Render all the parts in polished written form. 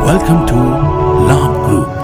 Welcome to Labh Group.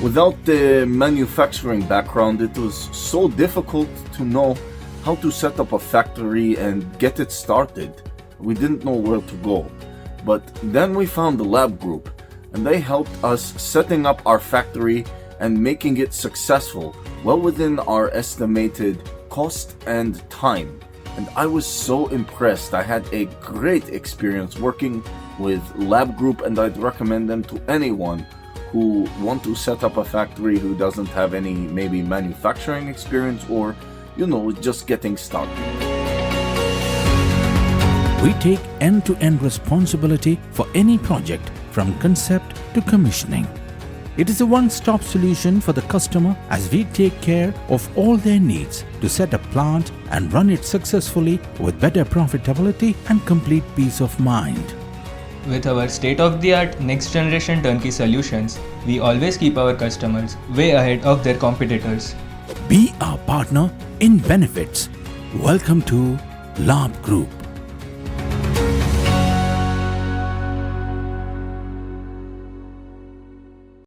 Without the manufacturing background, it was so difficult to know how to set up a factory and get it started. We didn't know where to go. But then we found the Labh Group, and they helped us setting up our factory and making it successful, well within our estimated cost and time. And I was so impressed. I had a great experience working with Labh Group, and I'd recommend them to anyone who want to set up a factory who doesn't have any maybe manufacturing experience or, just getting started. We take end-to-end responsibility for any project from concept to commissioning. It is a one-stop solution for the customer as we take care of all their needs to set a plant and run it successfully with better profitability and complete peace of mind. With our state-of-the-art next-generation turnkey solutions, we always keep our customers way ahead of their competitors. Be our partner in benefits. Welcome to Labh Group.